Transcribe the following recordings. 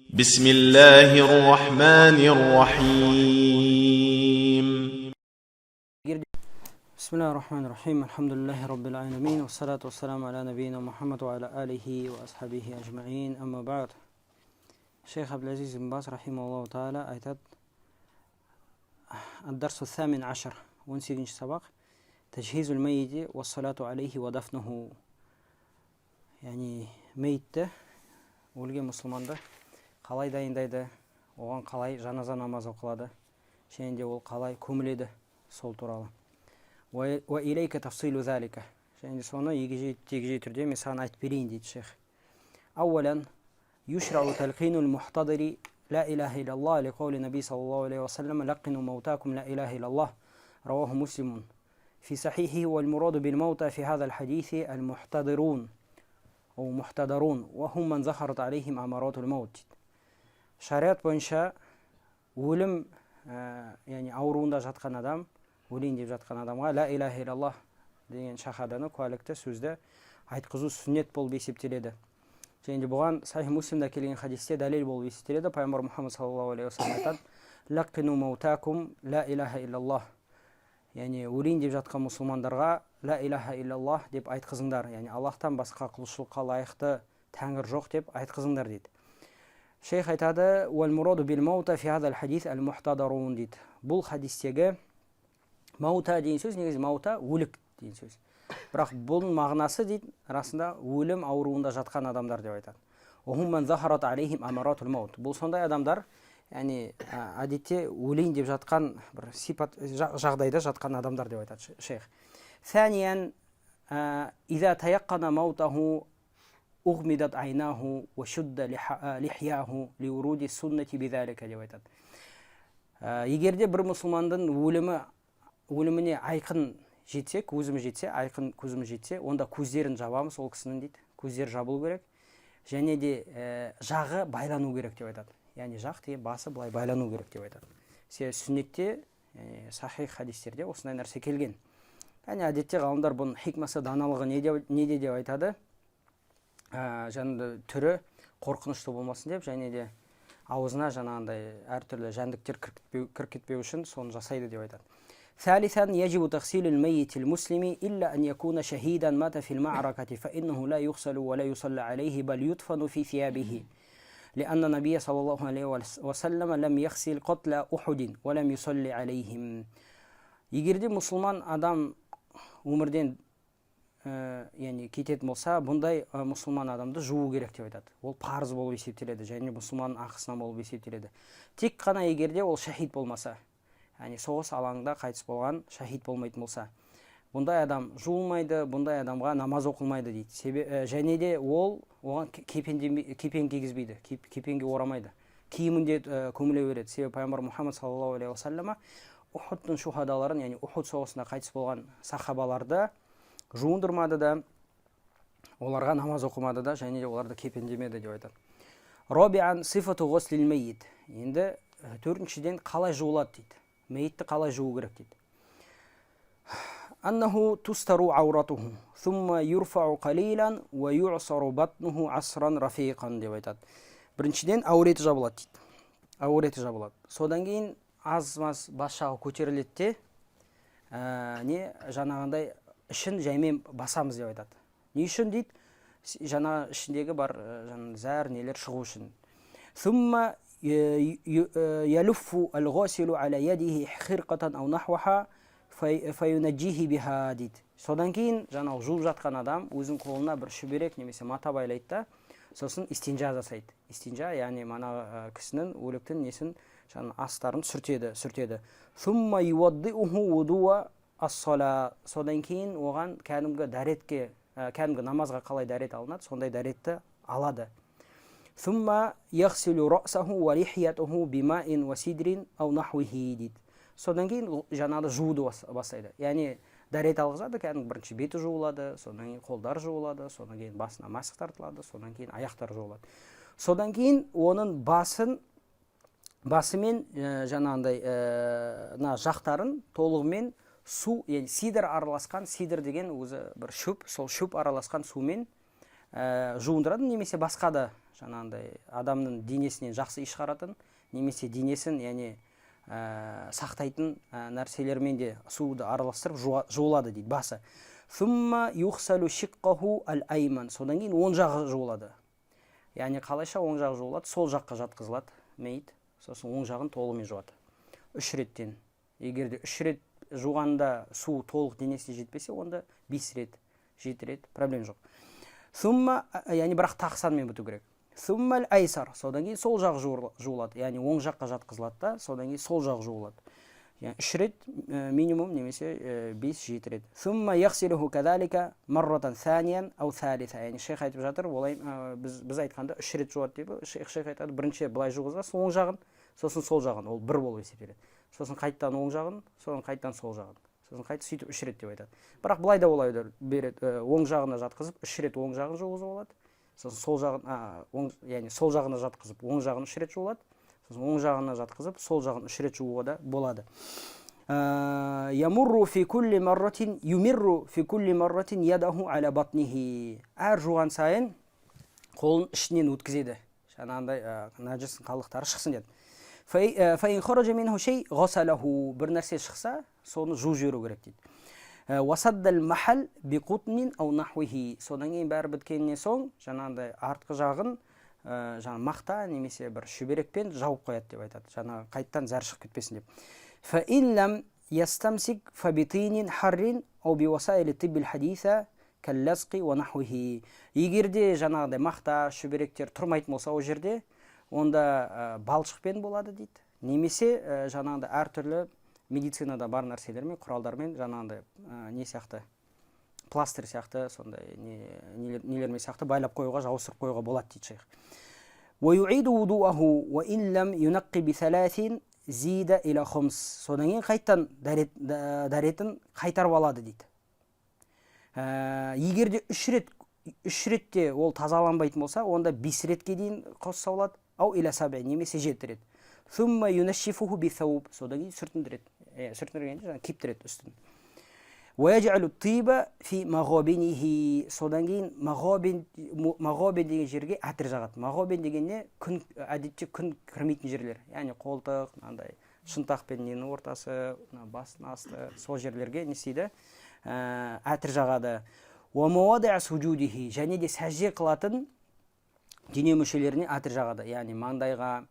بسم الله الرحمن الرحيم. بسم الله الرحمن الرحيم. الحمد لله رب العالمين، والصلاة والسلام على نبينا محمد وعلى آله وأصحابه أجمعين. أما بعد، شيخ عبد العزيز بن باز رحمه الله تعالى أيتد الدرس الثامن عشر 18 سبق تجهيز الميت والصلاة عليه ودفنه. يعني мейітті өлген мұсылманды қалай дайындайды, оған қалай жаназа намазы оқылады, және де ол қалай көміледі, сол туралы. Ва илейка тафсилу залика. Және де соны егжей түрде мен саған айтып берейін дейді шейх. Ауалян юшрау талқинул мухтадири ла илаха илlallah ли қаули наби саллаллаху алейхи ва саллям лақину маутакум ла илаха илlallah. Раваху муслимун. في صحيحه والمراد بالموتى في هذا الحديث المحتضرون أو محتضرون وهم من ظهرت عليهم أمارات الموت. Шариат бойынша өлім, яғни ауруында жатқан адам, өлейін деп жатқан адамға ла илаха илlallah деген шахаданы, куәлікті сөзді айтқызу сүннет болып есептеледі. Және де бұған Сахих Муслимда келген хадисте дәлел болып есептеледі. Пайғамбар Мұхаммад саллаллаху алейхи ва саллям айтады: лақину маутакум ла илаха илlallah. Яғни өлейін деп жатқан мұсылмандарға ла илаха илlallah деп айтқызыңдар. Яғни Аллахтан басқа құлшылыққа лайықты тәңір жоқ деп айтқызыңдар дейді. Шейх айтады: уәл мураду бил маута фи хазал хадис ал мухтадарун дейді. Бұл хадистегі маута деген сөз негізі маута өлік деген сөз. Бірақ бұның мағынасы дейді, расында өлім ауруында жатқан адамдар деп айтады. Ухум ман захарат алейхим амаратул маут. Бұл сондай адамдар, яғни әдетте өлейін деп жатқан бір сипат жағдайда жатқан адамдар деп айтады шейх. Thaniyan иза таяққана маутаху уғмидат айнаху ва шудда лихяху лиуруди суннати бидалика деп айтады. Егерде бір мұсылмандың өліміне айқын жетсе, көзіміз жетсе, айқын көзіміз жетсе, онда көздерін жабамыз ол кісінің дейді. Көздері жабылу керек. Және де жағы байлану керек деп айтады. Яғни жақ деген басы былай байлану керек деп айтады. Сүннетте, сахих хадистерде осындай нәрсе келген. Яғни әдетте ғалымдар бұның хикмасы, даналығы неде деп айтады? Жаңағы түрі қорқынышты болмасын деп, және де аузына жаңағындай әртүрлі жәндіктер кіркетпеу үшін соны жасайды деп айтады. ثالثا يجب تغسيل الميت المسلم إلا أن يكون شهيدا مات في المعركة فإنه لا يغسل ولا يصلى عليه بل يدفن في ثيابه لأن النبي صلى الله عليه وسلم لم يغسل قتل أحد ولم يصلي عليهم. Егерде мұсылман адам өмірден яғни кететін болса, бұндай мұсылман адамды жуу керек деп айтады. Ол парыз болып есептеледі, және мұсылманның ақысынан болып есептеледі. Тек қана егерде ол шахид болмаса, яғни соғыс алаңында қайтыс болған шахид болмайтын болса, бұндай адам жуылмайды, бұндай адамға намаз оқылмайды дейді. Және де ол оған кепен кигізбейді, кепенге орамайды, киімінде көміле береді. Себебі пайғамбар Мұхаммад саллаллаху алейхи ва саллям Ухудтың шухадаларын, яғни Ухуд соғысында қайтыс болған сахабаларды жуындырмады да, оларға намаз оқымады да, және де оларды кепендемеді деп айтады. Робиан сифату ғуслил мейит. Енді төртіншіден қалай жуылады дейді. Мейітті қалай жуу керек дейді. Аннаху тустару ауратуху, thumma юрфау қалилан, ва ю'сару батнуху асран рафиқан деп айтады. Біріншіден ауреті жабылады дейді. Ауреті жабылады. Содан кейін аз-маз бас жағы көтеріледі де, жаңағындай ішін жаймен басамыз деп айтады. Не үшін дейді? Жаңа ішіндегі бар зәр нелер шығу үшін. Thumma يلف الغاسل على يده خرقة أو نحوها فينجيه بها дейді. Содан кейін жаңағы жуып жатқан адам өзінің қолына бір шүберек немесе мата байлайды да, сосын истинжа жасайды. Истинжа, яғни мана кісінің өліктің несін жаңағы астарын сүртеді. Thumma yuwaddi'uhu wudu'a as-sala. Содан кейін оған кәдімгі намазға қалай дәрет алынады, сондай дәретті алады. ثم يغسل رأسه ولحيته بماء وسدر أو نحوه дейді. Содан кейін жаңағы жууды бастайды. Яғни дәрет алғызады, кәдімгі бірінші беті жуылады, содан кейін қолдар жуылады, содан кейін басына масық тартылады, содан кейін аяқтар жуылады. Содан кейін оның басы мен жаңағындай жақтарын толығымен су, яғни сидр араласқан, сидр деген өзі бір шөп, сол шөп араласқан сумен жуындырады, немесе басқа да жаңағындай адамның денесінен жақсы иіс шығаратын немесе денесін яғни сақтайтын нәрселермен де суды араластырып жуылады дейді басы. Сумма юхсалу шиққаху ал-айман. Содан кейін оң жағы жуылады. Яғни қалайша оң жағы жуылады, сол жаққа жатқызылады мейіт. Сосын оң жағын толығымен жуады. 3 реттен. Егер де 3 рет жуғанда су толық денесіне жетпесе, онда 5 рет, 7 рет проблем жоқ. Сумма, яғни бірақ тақсанмен біту керек. Суммал айсар. Содан кейін сол жағы жуылады. Яғни оң жаққа жатқызылады да, содан кейін сол жағы жуылады. Яғни 3 рет минимум немесе 5-7 рет. Сумма яхсилуху кадалика марратан саниян ау салиса. Яғни шейх айтып жатыр, олай біз айтқанда 3 рет жуады деп, шейх айтады, бірінші былай жуғызады, оң жағын, сосын сол жағын, ол бір болып есептеледі. Сосын қайттан оң жағын, сосын қайттан сол жағын. Сосын қайты сөйтіп 3 рет деп айтады. Бірақ былай да олай береді, оң жағына жатқызып 3 рет оң жағын жуғызып алады. Сосын сол жағын, яғни сол жағына жатқызып оң жағын 3 рет жуылады. Сосын оң жағына жатқызып сол жағын 3 рет жууға да болады. Ямурру фи кулли марратин юмирру фи кулли марратин ядаху аля батнихи. Әр жуған сайын қолын ішінен өткізеді. Жаңағындай нәжістің қалдықтары шықсын деді. Фаин хаража минху шей ғасалаху. Бір нәрсе шықса, соны жуып жіберу керек дейді. Васаддал махал биқутнин ау нахуихи. Содан кейін бәрі біткеннен соң, жаңағындай артқы жағын мақта немесе бір шүберекпен жауып қояды деп айтады. Жаңа қайттан зәр шығып кетпесін деп. Фа ин лам ястамсик фа битинин харрин ау бивасаили тиббил хадиса калласқи ва нахуихи. Егер де жаңағындай мақта, шүберектер тұрмайтын болса ол жерде, онда балшықпен болады дейді. Немесе жаңағындай әртүрлі медицинада бар нәрселермен, құралдармен жаңағындай не сияқты, пластырь сияқты, сондай нелермен сияқты байлап қоюға, жауыстырып қоюға болады дейді шейх. وَيُعِيدُ وُضُوءَهُ وَإِنْ لَمْ يُنَقِّ بِثَلَاثٍ زِيدَ إِلَى خُمْسٍ. Содан кейін қайттан дәретін қайтарып алады дейді. Егер де 3 ретте ол тазаланбайтын болса, онда 5 ретке дейін қосса болады, ау иля сабай, немесе 7 рет. Сумма юнашифуху бисауб. Содан кейін сүртіндіргенде кептіреді үстін. Уяджалу тиба фи мағобинихи. Содан кейін мағобин деген жерге әтір жағады. Мағобин дегенне әдетте күн кірмейтін жерлер. Яғни қолтық, шынтақ пен ненің ортасы, басын асты, сол жерлерге не істейді? Әтір жағады. Уамуадиа суджудихи. Және де сәжде қылатын дене мүшелеріне әтір жағады. Яғни маңдайға,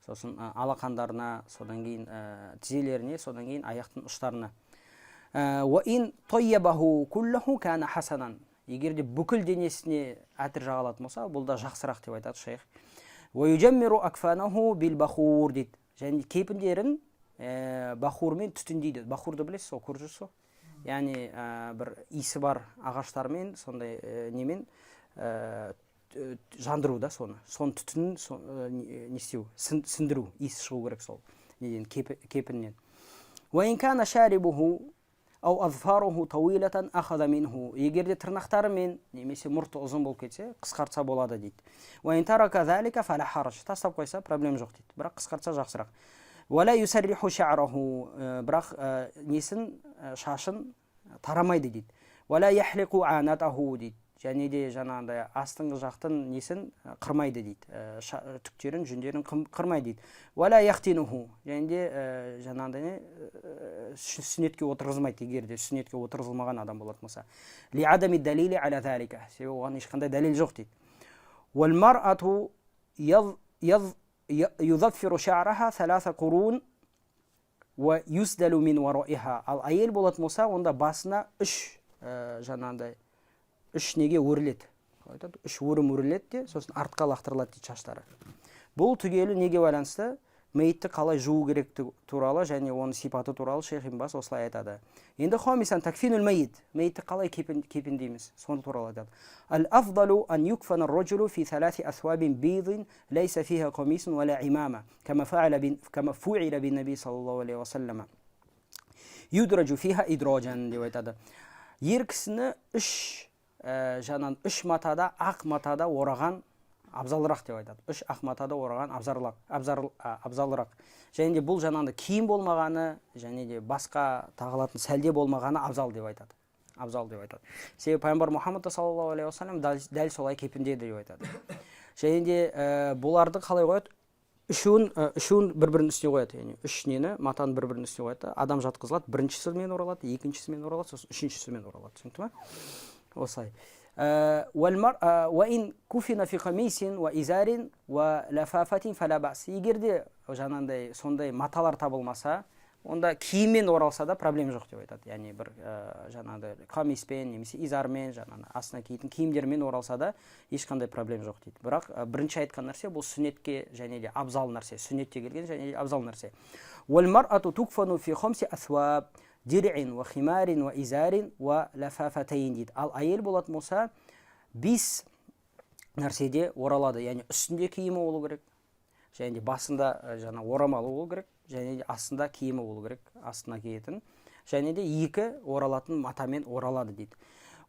сосын алақандарына, содан кейін тізелеріне, содан кейін аяқтың ұштарына. وَإِنْ طَيَّبَهُ كُلَّهُ كَانَ حَسَنًا. Егер де бүкіл денесіне әтір жағалатын болса, бұл да жақсырақ деп айтады шейх. وَيُجَمِّرُ أَكْفَانَهُ بِالْبَخُورِ дейді. Және кейпіндерін бахурмен түтіндейді. Бахурды білесіз, сол көрсіз сол. Яғни бір иісі бар ағаштармен, сондай немен жандыру да соны. Соны түтінін не істеу, сіндіру, иісі шығу керек сол кепіннен. وَإِنْ كَانَ شَارِبُهُ ау азфаруху тауилатан ахада минху. Егер де тырнақтарымен немесе мұрты ұзын болып кетсе, қысқартса болады дейді. Ва ин тарака залика фала хараж. Тастап қойса проблем жоқ дейді. Бірақ қысқартса жақсырақ. Вала юсарриху ша'раху. Бірақ несін шашын тарамайды дейді. Вала яхлиқу анатаху дейді. Және де жаңағындай астыңғы жақтың несін қырмайды дейді. Түктерін, жүндерін қырмайды дейді. Вала яхтинуху. Және де жаңағындай сүннетке отырғызмайды, егер де сүннетке отырғызылмаған адам болатын болса. Ли адами далили аля залика. Себебі оған ешқандай дәлел жоқ дейді. Вал мар'ату юзаффиру ша'раха саласа қурун ва юсдалу мин вараиха. Ал әйел болатын болса, онда басына 3 жаңағындай 3 неге өріледі. 3 өрім өріледі де, сосын артқа лақтырылады дейді шаштары. Бұл түгелі неге байланысты? Мейітті қалай жуу керек туралы және оның сипаты туралы шейх ибн Баз осылай айтады. Енді хамисан такфинул мейит. Мейітті қалай кепендейміз? Соны туралы айтады. Ал-афдалу ан юкфана ар-раджулу фи 3 асвабин бийдин лейса фиха камисун вала имама, кама фу'ила бин наби саллаллаху алейхи ва саллама. Юдраджу фиха идраджан деп айтады. Ер кісіні 3 матада, ақ матада ораған абзалырақ деп айтады. 3 ақ матада ораған абзалырақ. Және де бұл жаңағында киім болмағаны, және де басқа тағылатын сәлде болмағаны абзал деп айтады. Абзал деп айтады. Себебі пайғамбар Мұхаммад саллаллаху алейхи ва саллям дәл солай кепіндеді деп айтады. және де бұларды қалай қояды? Үшеуін бір-бірінің үстіне қояды. Яғни үш нені, матаны бір-бірінің үстіне қояды. Адам жатқызылады, біріншісімен оралады, екіншісімен оралады, сосын үшіншісімен оралады. Түсінікті ме? Осылай. وَإِنْ كُفِنَ فِي قَمِيصٍ وَإِزَارٍ وَلَفَافَةٍ فَلَا بَأْسَ. Егер де жаңағындай сондай маталар табылмаса, онда киіммен оралса да проблема жоқ деп айтады. Яғни бір жаңағындай қамиспен немесе изармен, жаңағы астына киетін киімдермен оралса да ешқандай проблема жоқ дейді. Бірақ бірінші айтқан нәрсе бұл сүннетке және де абзал нәрсе, сүннетте келген және де абзал нәрсе. وَالْمَرْأَةُ تُكْفَنُ فِي خَمْسِ أَثْوَابٍ دِرْعٍ وَخِمَارٍ وَإِزَارٍ وَلَفَافَتَيْن дейді. Ал әйел болатын болса 5 нәрседе оралады. Яғни үстінде киімі болу керек, және де басында жаңа орамалы болу керек, және де астында киімі болу керек, астына киетін, және де 2 оралатын матамен оралады дейді.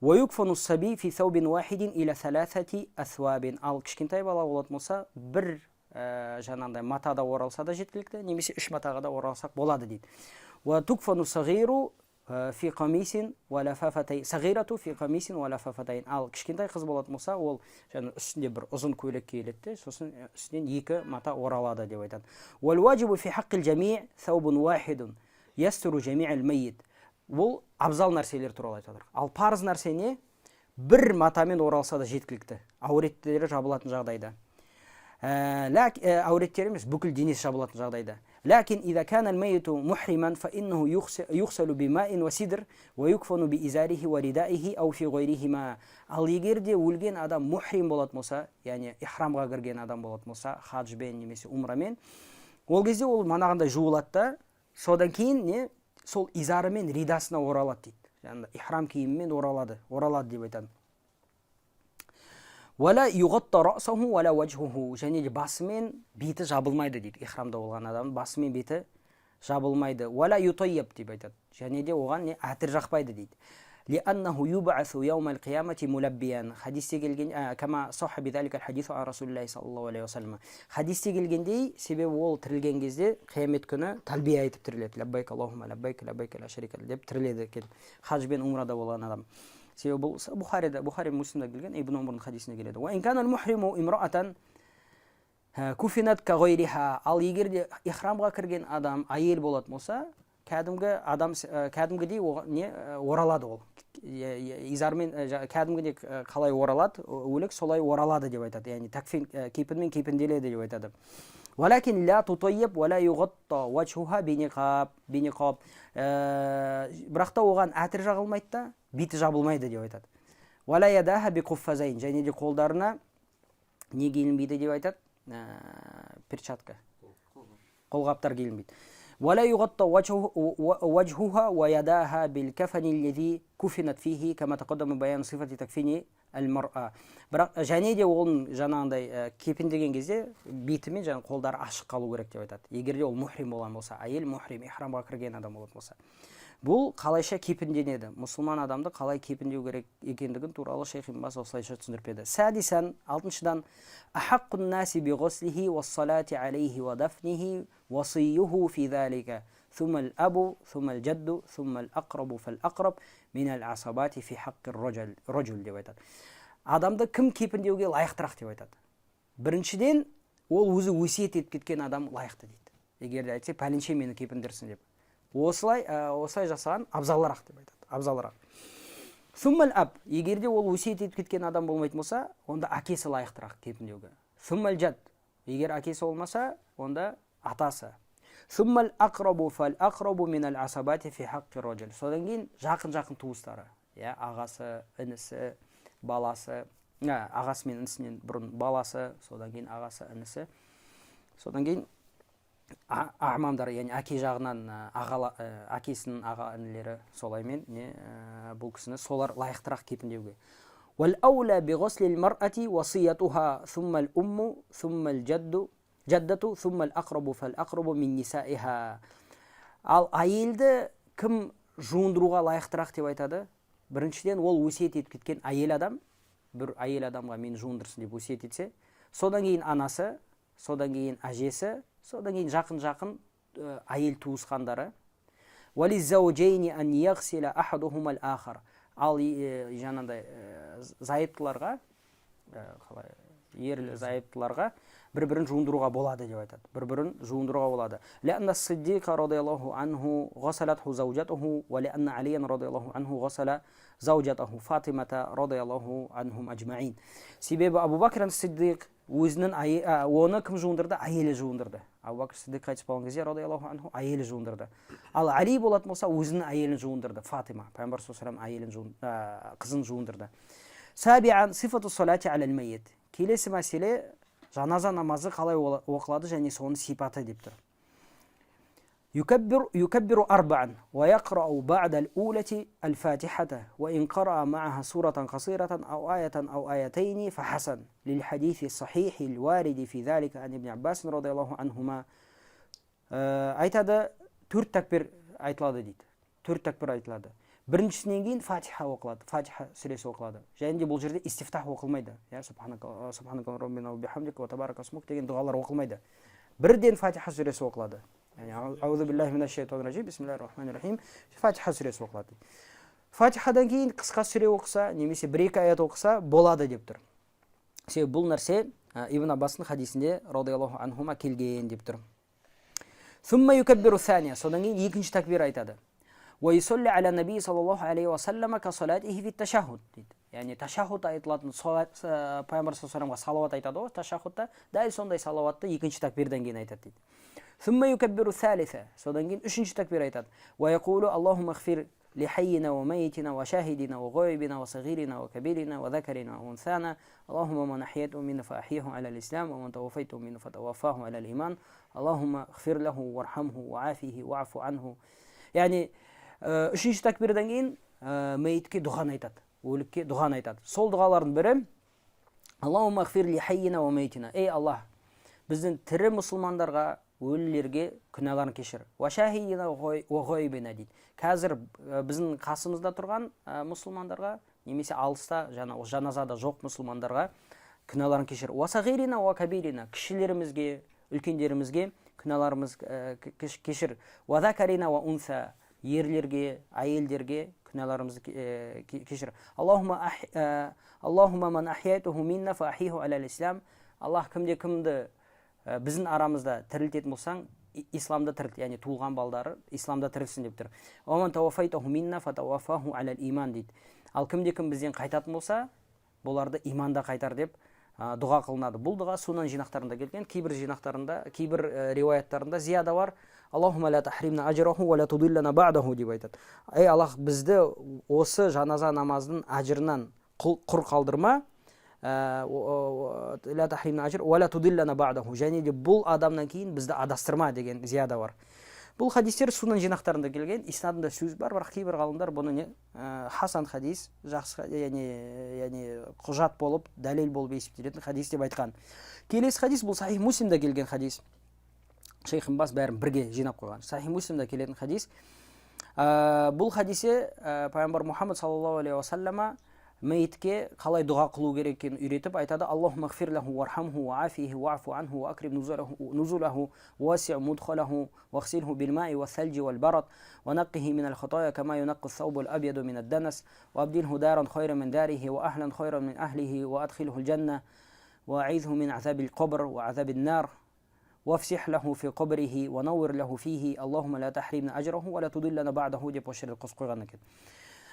وَيُكْفَنُ الصَّبِيُّ فِي ثَوْبٍ وَاحِدٍ إِلَى 3 أَثْوَابٍ. Ал кішкентай бала болатын болса бір жаңағындай матада оралса да жеткілікті, немесе 3 матаға да оралсақ болады дейді. وَتُكْفَنُ الصَّغِيرُ фи қамисин уәләфафатайн. Сағирату фи қамисин уәләфафатайн. Ал кішкентай қыз болатын болса, ол және үстінде бір ұзын көйлек киіледі, сосын үстінен 2 мата оралады деп айтады. Уәл-уәджибу фи хаққил жамиъ саубун уахидун ястуру жамиъл маййит. Бұл абзал нәрселер туралы айтады. Ал парыз нәрсе не? Бір матамен оралса да жеткілікті. Ауреттері жабылатын жағдайда. Ауреттері емес, бүкіл денесі жабылатын жағдайда. لكن إذا كان الميت محرما فإنه يغسل بماء وسدر ويكفن بإزاره وردائه أو في غيرهما. Ал егер де өлген адам мухрим болатын болса, яғни ихрамға кірген адам болатын болса, хаджбен немесе умрамен, ол кезде ол манағандай жуылады да, содан кейін не? Сол изары мен ридасына оралады дейді. Яғни ихрам киімімен оралады деп айтады. وَلَا يُغَطَّ رَأْسَهُ وَلَا وَجْهُهُ. Және де басы мен беті жабылмайды дейді. Ихрамда болған адам басы мен беті жабылмайды. وَلَا يُطَيَّبْ деп айтады. Және де оған не? Әтір жақпайды дейді. لِأَنَّهُ يُبْعَثُ يَوْمَ الْقِيَامَةِ مُلَبِّيًا. Хадисте келген, كما صح بذلك الحديث عن رسول الله صلى الله عليه وسلم. Хадисте келгендей, себебі ол тірілген кезде қиямет күні талбия айтып тіріледі. لبيك اللهم لبيك لبيك لا شريك لك деп тіріледі екен. Хадж бен умрада болған адам. Себебі бұл Бухари Муслимда келген, Ибн Умрдың хадисіне келеді. وَإِنْ كَانَ الْمُحْرِمُ إِمْرَأَةً كُفِنَتْ كَغَيْرِهَا. Ал егер де ихрамға кірген адам әйел болатын болса, кәдімгідей не оралады ол. Изармен кәдімгідей қалай оралады, өлік солай оралады деп айтады. Яғни такфин кейпінмен кейпінделеді деп айтады. ولكن لا تطيب ولا يغطى وجهها بنقاب. Бірақ та оған әтір жағылмайды да, беті жабылмайды деп айтады. ولا يداها بقفازين. Және де қолдарына не киілмейді деп айтады? Перчатка. Қолғаптар киілмейді. ولا يغطى وجهها ويداها بالكفن الذي كفنت فيه كما تقدم بيان صفة تكفين المرأة. Бірақ және де оның жаңағындай кепіндеген кезде беті мен жаңа қолдары ашық қалу керек деп айтады. Егер де ол мухрим болған болса, әйел мухрим, ихрамға кірген адам болатын болса. Бұл қалайша кепінденеді? Мұсылман адамды қалай кепіндеу керек екендігін туралы Шейх Ибн Баз осылайша түсіндіріп берді. Сәдисан, 6-шыдан, ахаққун наси би ғуслихи ва салати алейхи ва дафнихи ва сийюху фи залика. ثم الأب ثم الجد ثم الأقرب فالأقرب من العصبات في حق الرجل деп айтады. Адамды кім кепіндеуге лайықтырақ деп айтады? Біріншіден, ол өзі өсиет етіп кеткен адам лайықты дейді. Егер де айтса, пәленше мені кепіндірсін деп. Осылай жасаған абзалырақ деп айтады. Абзалырақ. Суммал аб, егер де ол өсиет етіп кеткен адам болмайтын болса, онда әкесі лайықтырақ кепіндеуге. Суммал жад, егер әкесі болмаса, онда атасы. Суммал ақрабу фал ақрабу минал асабати фи хаққи раджул. Содан кейін жақын туыстары, ағасы, інісі, баласы, ағасы мен інісінен бұрын баласы, содан кейін ағасы, інісі, содан кейін ағмамдар, яғни әке жағынан әкесінің аға інілері солаймен бұл кісіні солар лайықтырақ кепіндеуге. وَالْأَوْلَى بِغُسْلِ الْمَرْأَةِ وَصِيَّتُهَا ثُمَّ الْأُمُّ ثُمَّ الْجَدَّةُ ثُمَّ الْأَقْرَبُ فَالْأَقْرَبُ مِنْ نِسَائِهَا. Ал әйелді кім жуындыруға лайықтырақ деп айтады? Біріншіден ол өсиет етіп кеткен әйел адам, бір әйел адамға мені жуындырсын деп өсиет етсе, содан кейін анасы, содан кейін әжесі, содан кейін жақын әйел туысқандары. وَلِلزَّوْجَيْنِ أَنْ يَغْسِلَ أَحَدُهُمَا الْآخَرَ. Ал жаңағындай зайыптыларға, ерлі зайыптыларға бір-бірін жуындыруға болады деп айтады. Бір-бірін жуындыруға болады. Ләнна Сиддиқа радияллаху анху ғасалатху заужатуху ва ләнна Алиян радияллаху анху ғасала заужатаху Фатимата радияллаху анхум аджмаин. Себебі Абу Бакр Сиддиқ өзінің оны кім жуындырды? Әйелі жуындырды. Абу Бакр Сиддиқ қайтыс болған кезде радияллаху анху әйелі жуындырды. Ал Али болатын болса өзінің әйелін жуындырды. Фатима, пайғамбар саллаллаху алейхи вассалам қызын жуындырды. Сабиан сифату салати алал майит. Келесі мәселе жаназа намазы қалай оқылады және соның сипаты деп тұр. يكبر أربعا ويقرأ بعد الأولى الفاتحة وإن قرأ معها سورة قصيرة أو آية أو آيتين فحسن للحديث الصحيح الوارد في ذلك عن ابن عباس رضي الله عنهما. айтады, төрт тәкбір айтылады дейді. Төрт тәкбір айтылады. Біріншісінен кейін фатиха оқылады, фатиха сүресі оқылады. Және де бұл жерде истифтах оқылмайды. Субханака роббина ва бихамдика ва табарака смук деген дұғалар оқылмайды. Бірден фатиха сүресі оқылады. Аузу биллахи минаш шайтанир раджим, бисмиллахир рахманир рахим. Фатиха сүресі оқылады. Фатихадан кейін қысқа сүре оқыса, немесе бір-екі аят оқыса болады деп тұр. Себебі бұл нәрсе Ибн Аббастың хадисінде радияллаху анхума келген деп тұр. Сумма юкаббиру сания, содан кейін екінші такбир айтады. Ва юсалли аля наби саллаллаху алейхи ва саллама ка салатихи фи ташаххуд дейді. Яғни ташаххуд айтылатын пайғамбар саллаллаху алейхи салауат айтады ғой, ташаххудта дәл сондай салауатты екінші такбирдан кейін айтады дейді. Сумма юкаббиру салиса, содан кейін үшінші такбир айтады. Ва яқулу Аллахумма гфир لحينا وميتنا وشاهدنا وغائبنا وصغيرنا وكبيرنا وذكرنا وأنثانا اللهم من أحييته منا فأحيه على الإسلام ومن توفيته منا فتوفاه على الإيمان اللهم اغفر له وارحمه وعافيه واعف عنه. يعني үшінші такбирдан кейін мәйітке дұғаны айтады, өлікке дұғаны айтады. Сол дұғалардың бірі Аллахумма гфир лихайина ва мейтина. Ей Аллах, біздің тірі мұсылмандарға, өлілерге күнәларын кешір. Ва шахидина ва ғайбина дейді. Қазір біздің қасымызда тұрған мұсылмандарға, немесе алыста, жаназада жоқ мұсылмандарға күнәларын кешір. Ва сағирина ва кабирина, кішілерімізге, үлкендерімізге күнәларымыз кешір. Ва закарина ва унса, ерлерге, әйелдерге күнәларымызды кешір. Аллахума ман ахиятуху минна фа ахиху алал ислам. Аллах кімді біздің арамызда тірілтетін болсаң, исламда тірілт, яғни туылған балдары исламда тірілсін деп тұр. Оман тауафайтуху минна фа тауафаху алал иман дейді. Ал кімде-кім бізден қайтатын болса, бұларды иманда қайтар деп дұға қылынады. Бұл дұға сунан жинақтарында келген, кейбір жинақтарында, кейбір риуаяттарында зияда бар. Аллахума ла тахримна ажраху ва ла тудиллана ба'даху деп айтады. Ей Аллах, бізді осы жаназа намазының ажырынан құр қалдырма. Ла тахримна ажр ва ла тудиллана ба'даху. Және де бұл адамнан кейін бізді адастырма деген зияда бар. Бұл хадистер сунан жинақтарында келген, иснадында сөз бар, бірақ кейбір ғалымдар бұны хасан хадис, жақсы, яғни құжат болып, дәлел болып есептелетін хадис деп айтқан. Келесі хадис бұл Сахих Муслимда келген хадис. Шейх Бас бәрін бірге жинап қойған. Сахих Муслимда келетін хадис. Бұл хадисе пайғамбар Мұхаммад саллаллаху алейхи ва саллама мәйітке қалай дұға қылу керек екенін үйретіп айтады. Аллахумма гфир лаху вархамху ва афихи ва'фу анху ва акрим нузулаху васи' мудхалаху вагсилху билма'i ваth-тhalji wal-barad ва наққихи мин al-хатая кама юнаққи ath-thawb al-abyadu min ad-danas ва абдилху даран khayran min darihi ва ahlan khayran min ahlihi ва adkhilhu al-janna ва a'idhhu min 'adhab al-qabr ва 'adhab an-nar وافسح له في قبره ونور له فيه اللهم لا تحرمنا أجره ولا تضلنا بعده деп осы жерде қосып қойған екен.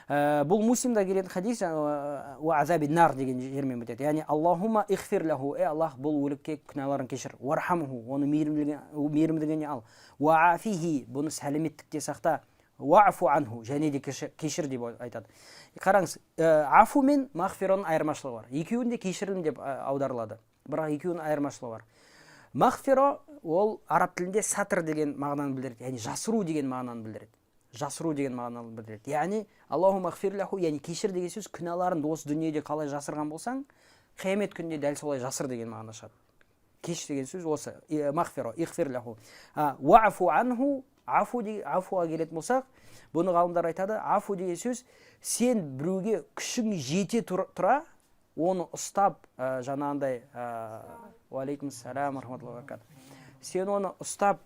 Бұл Муслимда келетін хадис ва азаби нар деген жермен бітеді. Яғни Аллахума игфир лаху, ей Аллах, бұл өлікке күнәларын кешір. Вархамху, оны мейірімділігіне ал. Ва афихи, бұны сәлеметтікте сақта. Ва'фу анху, және де кешір деп айтады. Қараңыз, афу мен мағфираның айырмашылығы бар. Екеуінде кешірілім деп аударылады. Бірақ екеуінің айырмашылығы бар. Мағфира ол араб тілінде сатыр деген мағынаны білдіреді, яғни жасыру деген мағынаны білдіреді. Жасыру деген мағынаны білдіреді. Яғни Аллахумма гфир лаху, яғни кешір деген сөз күнәларын осы дүниеде қалай жасырған болсаң, қиямет күнінде дәл солай жасыр деген мағына шығады. Кеш деген сөз осы, мағфира, игфир лаху. Ва'фу анху, афуға келетін болсақ, бұны ғалымдар айтады, афу деген сөз сен біреуге күшің жете тұра, оны ұстап, жаңағындай уалейкум ассалам рахматуллахи ва баракатух. Сен оны ұстап,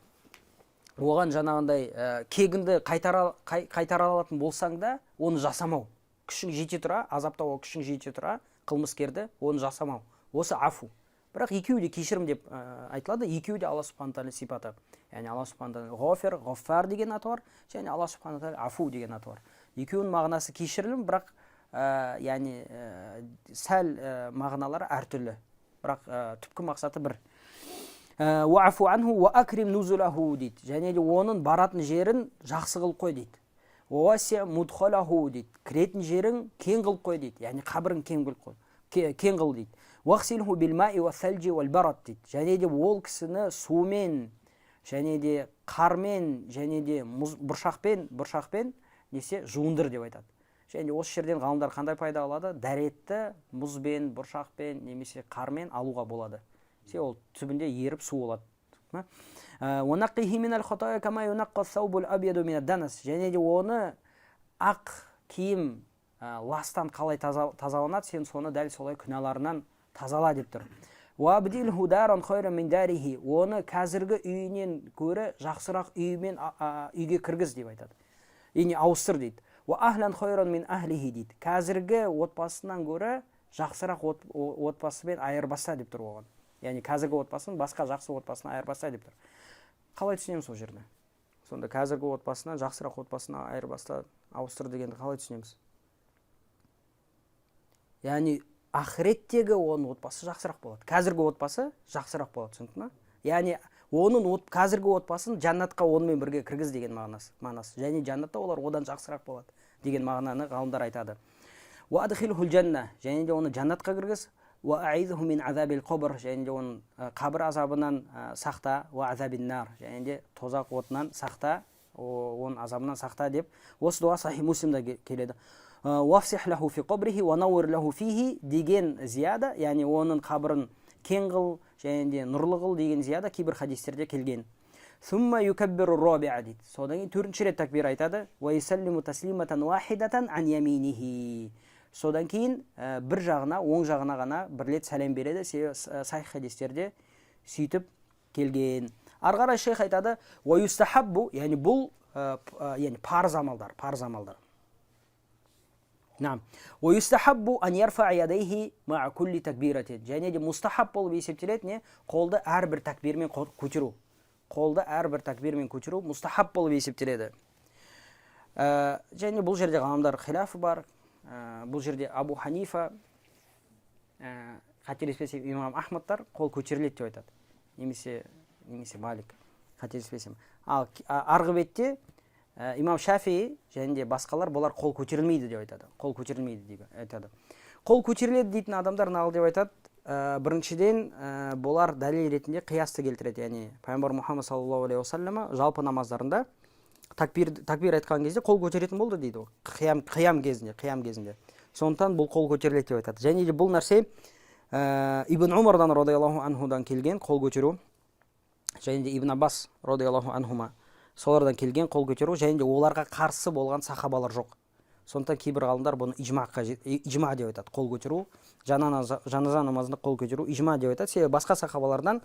оған жаңағындай кегінді қайтара алатын болсаң да, оны жасамау. Күшің жете тұра, азаптауға күшің жете тұра, қылмыскерді оны жасамау. осы афу. Бірақ екеуі де кешірім деп айтылады. Екеуі де Алла субхана тағала сипаты. Яғни Алла субхана тағала ғафир, ғаффар деген аты бар, және Алла субхана тағала афу деген аты бар. Екеуінің мағынасы кешірілім, бірақ яғни сәл мағыналары әртүрлі. Бірақ түпкі мақсаты бір. Уафу анху ва акрим нузулаху дейді. Және де оның баратын жерін жақсы қылып қой дейді. Уаси мудхалаху дейді. Кіретін жерін кең қылып қой дейді. Яғни қабірін кең қыл дейді. Уақсилху билмаи ва сәлжи вал барат дейді. Және де ол кісіні сумен, және де қармен, және де бұршақпен несе жуындыр деп айтады. Және осы жерден ғалымдар қандай пайда алады? Дәретті мұзбен, бұршақпен, немесе қармен алуға болады. Ол түбінде еріп су болады. Және де оны ақ киім ластан қалай тазаланады, сен соны дәл солай күнәларынан тазала деп тұр. Оны қазіргі үйінен көрі жақсырақ үйге кіргіз деп айтады. Яғни ауыстыр дейді. Дейді. Қазіргі отбасынан көрі жақсырақ отбасымен айырбаса деп тұр оған. Яғни қазіргі отбасын басқа жақсы отбасына айырбаса деп тұр. Қалай түсінеміз сол жерде? Сонда қазіргі отбасынан жақсырақ отбасына айырбаса ауыстыр дегенді қалай түсінеміз? Яғни ақыреттегі оның отбасы жақсырақ болады. Қазіргі отбасы жақсырақ болады, түсінді ме? Яғни оның қазіргі отбасын жаннатқа онымен бірге кіргіз деген мағынасы. Және жаннатта олар одан жақсырақ болады деген мағынаны ғалымдар айтады. Және де оны жаннатқа кіргіз. Және де оның қабір азабынан сақта. Және де тозақ отынан сақта, оның азабынан сақта деп. Осы дуа Сахи Муслимда келеді. Деген зияда, яғни оның қабірін кең қыл, және де нұрлы қыл деген зияда кейбір хадистерде келген. Содан кейін төртінші рет такбир айтады. Содан кейін бір жағына, оң жағына ғана бір рет сәлем береді. Сахих хадистерде сөйтіп келген. Ары қарай шейх айтады, яғни бұл парыз амалдар. Және де мустахаб болып есептеледі, қолды әрбір такбирмен көтеру. Қолды әрбір такбирмен көтеру мустахаб болып есептеледі. Және бұл жерде ғалымдар хилафы бар. Бұл жерде Абу Ханифа, қателеспесем имам Ахмадтар қол көтеріледі деп айтады. Немесе Малик, қателеспесем. Ал арғы бетте имам Шафии және де басқалар бұлар қол көтерілмейді деп айтады. Қол көтерілмейді деп айтады. Қол көтеріледі дейтін адамдар нағыл деп айтады. Біріншіден бұлар дәлел ретінде қиясты келтіреді. Яғни пайғамбар Мұхаммад саллаллаху алейхи уассалама жалпы намаздарында такбир айтқан кезде қол көтеретін болды дейді. Қиям кезінде. Сондықтан бұл қол көтеріледі деп айтады. Және де бұл нәрсе Ибн Умардан радиаллаху анхудан келген қол көтеру. Және де Ибн Аббас радиаллаху анхума солардан келген қол көтеру. Және де оларға қарсы болған сахабалар жоқ. Сондықтан кейбір ғалымдар бұны ижма деп айтады. Қол көтеру, жаназа намазында қол көтеру ижма деп айтады. Себебі басқа сахабалардан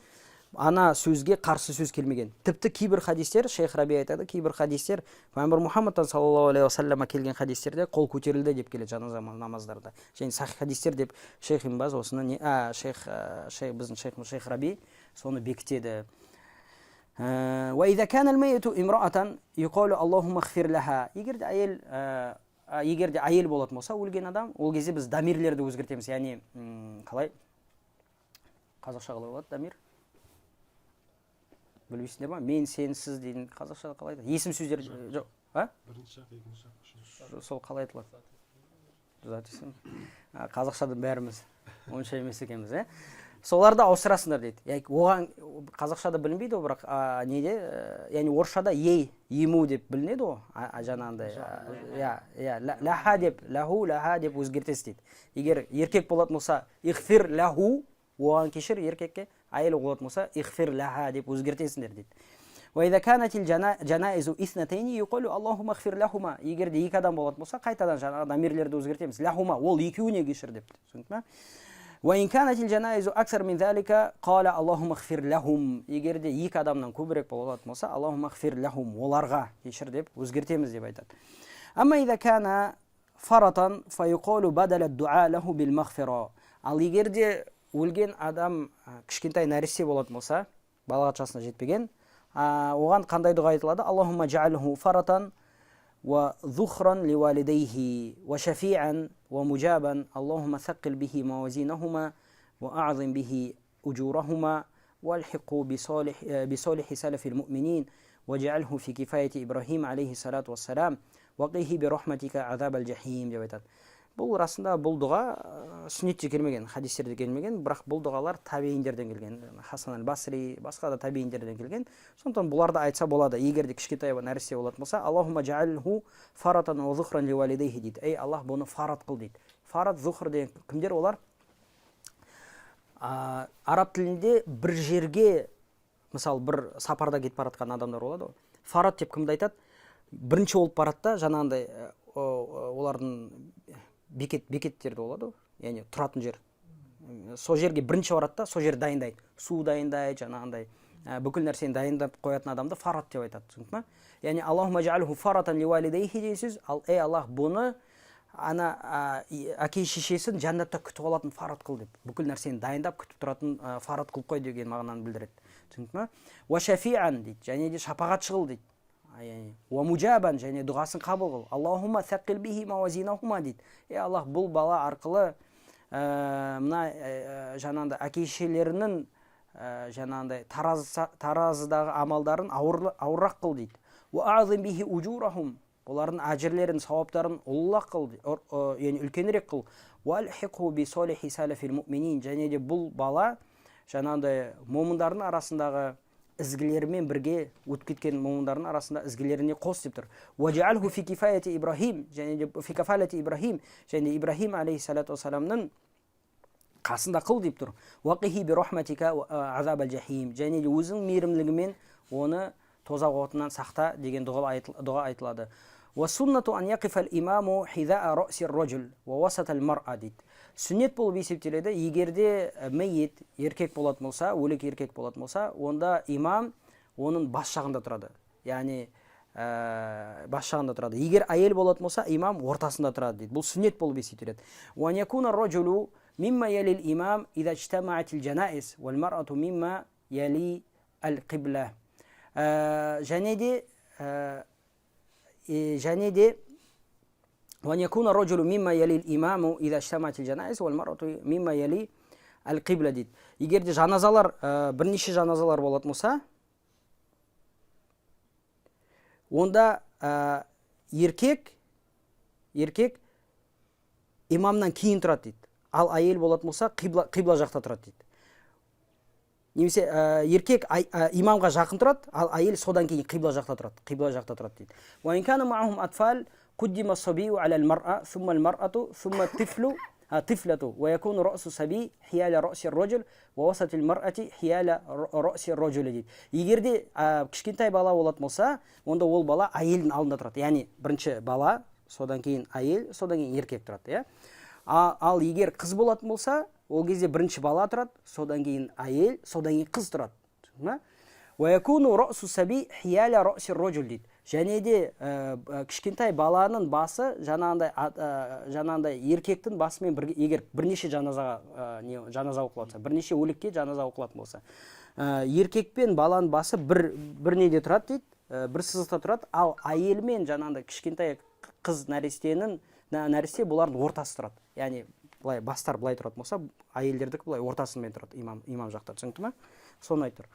ана сөзге қарсы сөз келмеген. Тіпті кейбір хадистер, шейх Раби айтады, кейбір хадистер пайғамбар Мұхаммадтан саллаллаху алейхи уассалама келген хадистерде қол көтерілді деп келеді жаназа намаздарда. Және сахих хадистер деп шейх Ибн Баз осыны біздің шейх Раби соны бекітеді. Егер де әйел болатын болса, өлген адам, ол кезде біз дамирлерді өзгертеміз. Яғни қалай? Қазақша қалай болады дамир? Білбейсіңдер ма? Мен, сен, сіз деген қазақша қалай айтады? Есім сөздер жоқ. Бірінші шақ, екінші шақ, сол қалай айтылады? Қазақшадан бәріміз онша емес екенбіз. Соларды ауыстырасыңдар дейді. Оған қазақшада білінбейді, бірақ неде, яғни орысшада ему деп білінеді о, жаңағындай. Лаха деп, лаха деп өзгертесіз дейді. Егер еркек болатын болса, ихфир лаху, оған кешір еркекке, әйел болатын болса, ихфир лаха деп өзгертесіңдер дейді. Егер де екі адам болатын болса, қайтадан жаңағы дамирлерді өзгертеміз. Лахума, ол екеуіне кешір деп. Егер де екі адамнан көбірек болатын болса, оларға кешір деп өзгертеміз деп айтады. Ал егер де өлген адам кішкентай нәресте болатын болса, балағат жасына жетпеген, оған қандай дұға айтылады? Аллахумма жа'алху фаратан ва зухран ливалидейхи ва шафи'ан ва мужабан Аллахумма саққил бихи мавазинахума ва а'зим бихи уджурахума ва алхиқу бисалихи салафил му'минин ва жа'алху фи кифаяти Ибрахим алейхи салату вассалам ва қихи би рахматика азабал жахим деп айтады. Бұл расында бұл дұға сүннетте келмеген, хадистерде келмеген, бірақ бұл дұғалар табииндерден келген. Хасан аль-Басри, басқа да табииндерден келген. Сондықтан бұларды айтса болады. Егер де кішкентай нәресте болатын болса, Аллахумма жа'алху фаратан ва зухран ливалидейхи дейді. Ей Аллах бұны фарат қыл дейді. Фарат, зухр деген кімдер олар? Араб тілінде бір жерге, мысалы бір сапарда кетіп баратқан адамдар болады. Фарат деп кімді айтады? Бірінші болып баратта, жаңағындай олардың бекеттерді болады, яғни тұратын жер. Сол жерге бірінші барады да, сол жер дайындайды. Су дайындайды, жаңағындай бүкіл нәрсені дайындап қоятын адамды фарат деп айтады. Түсіндің ме? Яғни Аллахумма жа'алху фаратан ливалидейхи деген сөз, ей Аллах бұны әке шешесін жәннатта күтіп алатын фарат қыл деп. Бүкіл нәрсені дайындап күтіп тұратын фарат қылып қой деген мағынаны білдіреді. Түсіндің ме? Ва шафи'ан дейді, және де шапағат шығыл дейді. Ва мужабан, және дұғасын қабыл қыл. Аллахумма саққил бихи мавазинахума дейді. Ей Аллах, бұл бала арқылы мына жаңағындай әке шешелерінің жаңағындай таразыдағы амалдарын ауыррақ қыл дейді. Ва а'зим бихи уджурахум, олардың әжірлерін, сауаптарын ұлылақ қыл, яғни үлкенірек қыл. Ва алхиқу би салихи салафил му'минин, және де бұл бала жаңағындай момындардың арасындағы ізгілерімен бірге өтіп кеткен момындардың арасында ізгілеріне қос деп тұр. Уаджалху фи кифаяти Ибрахим, және де фи кафалати Ибрахим, және Ибрахим алейхиссалату вассаламның қасында қыл деп тұр. Уақихи би рахматика азабал жахим, және де өзің мейірімділігімен оны тозақ отынан сақта деген дұға айтылады. Ва суннату ан яқифал имаму хизаа раъси ар-раджул ва васатал мар'a дейді. Сүннет болып есептеледі, егерде мәйет еркек болатын болса, өлік еркек болатын болса, онда имам оның бас жағында тұрады. Яғни бас жағында тұрады. Егер әйел болатын болса, имам ортасында тұрады дейді. Бұл сүннет болып есептеледі. Ва якуна ар-раджулу мимма ялил имам иза ижтамаатил жанаиз вал мар'ату мимма яли ал-қибла. Және де وأن يكون الرجل مما يلي الإمام إذا اجتمعت الجنائز والمرأة مما يلي القبلة дейді. Егер де жаназалар, бірнеше жаназалар болатын болса, онда еркек имамнан кейін тұрады дейді. Ал әйел болатын болса, қибла жақта тұрады дейді. Немесе еркек имамға жақын тұрады, ал әйел содан кейін қибла жақта тұрады дейді. Wa in kana ma'ahum atfal قدم الصبي على المرأة ثم المرأة ثم الطفل طفلة ويكون رأس الصبي حيال رأس الرجل ووسط المرأة حيال رأس الرجل дейді. Егер де кішкентай бала болатын болса, онда ол бала әйелдің алдында тұрады. Яғни бірінші бала, содан кейін әйел, содан кейін еркек тұрады. Ал егер қыз болатын болса, ол кезде бірінші бала тұрады, содан кейін әйел, содан кейін қыз тұрады. ويكون رأس الصبي حيال رأس الرجل дейді. Және де кішкентай баланың басы жаңағындай еркектің басымен бірге, егер бірнеше жаназа оқылатса, бірнеше өлікке жаназа оқылатын болса, еркек пен баланың басы бір неде тұрады дейді, бір сызықта тұрады, ал әйел мен жаңағындай кішкентай қыз нәресте бұлардың ортасы тұрады. Яғни былай бастар былай тұратын болса, әйелдердікі былай ортасымен тұрады, имам жақта. Түсінікті ме? Соны айтыр.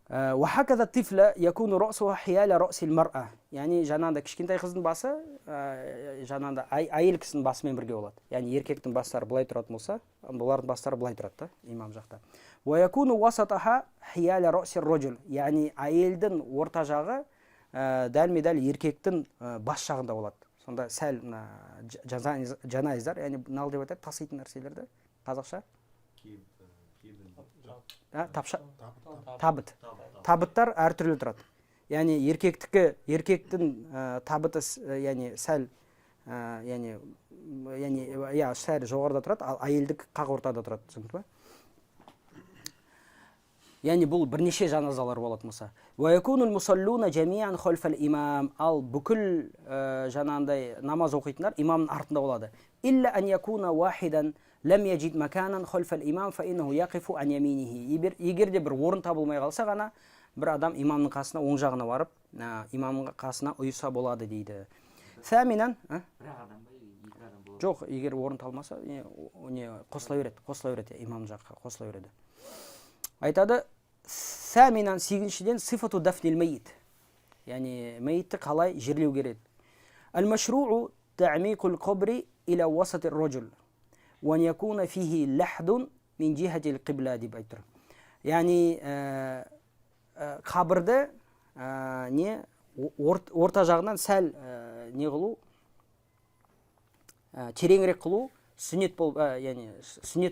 وهكذا الطفل يكون رأسه حيال رأس المرأة. Яғни жаңағындай кішкентай қыздың басы жаңағындай әйел кісінің басымен бірге болады. Яғни еркектің бастары былай тұратын болса, бұлардың бастары былай тұрады да, имам жақта. ويكون وسطها حيال رأس الرجل. Яғни әйелдің орта жағы дәлме-дәл еркектің бас жағында болады. Сонда сәл жанайыздар, яғни нал деп айтады, таситын нәрселерді қазақша. Табыттар әртүрлі тұрады. Яғни еркектің табыты яғни сәл сәл жоғарыда тұрады, ал әйелдік қақ ортада тұрады. Түсінікті ме? Яғни бұл бірнеше жаназалар болатын болса. وَيَكُونُ الْمُصَلُّونَ جَمِيعًا خَلْفَ الْإِمَامِ. Ал бүкіл жаңағындай намаз оқитындар имамның артында болады. إِلَّا أَنْ يَكُونَ وَاحِدًا лам яджид маканан хальфал имам фаиннаху яқифу ан яминихи. Егер де бір орын табылмай қалса ғана бір адам имамның қасына оң жағына барып имамның қасына ұйыса болады дейді. Сәминан жоқ, егер орын талмаса қосыла береді имам жаққа қосыла береді. Айтады, сәминан сегізіншіден сифату дафнил мейит, яғни мейитті қалай жерлеу керек. Ал-машру'у та'миқул қабри иля уасатир раджул ва ан якуна фихи лахдун мин жихатил қибла деп айтыр. Яғни қабірді орта жағынан сәл не қылу, тереңірек қылу сүннет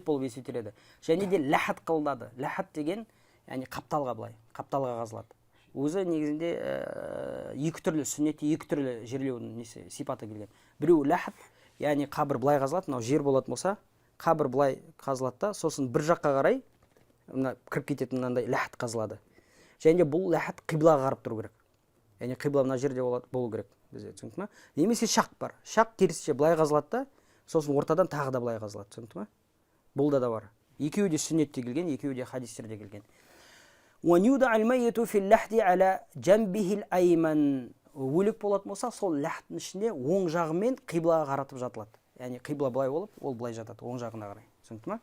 болып есептеледі. Және де лахад қылынады. Лахад деген қапталға қазылады. Өзі негізінде екі түрлі сүннетте екі түрлі жерлеудің сипаты келген. Біреу лахад, яғни қабір былай қазылады, мынау жер болатын болса, қабір былай қазылады да, сосын бір жаққа қарай кіріп кететін мынандай лахад қазылады. Және де бұл лахад қиблаға қарап тұру керек. Яғни қибла мына жерде болу керек. Бізде түсінікті ме? Немесе шақ бар. Шақ керісінше былай қазылады да, сосын ортадан тағы да былай қазылады. Түсінікті ме? Бұл да бар. Екеуі де сүннетте келген, екеуі де хадистерде келген. وَنْيُدَعَ الْمَيِّتُ فِي اللَّحْدِ عَلَى جَنْبِهِ الْأَيْمَنِ. Өлік болатын болса, сол ләхттің ішінде оң жағымен қиблаға қаратып жатылады. Яғни қибла былай болып, ол былай жатады, оң жағына қарай. Түсінікті ме?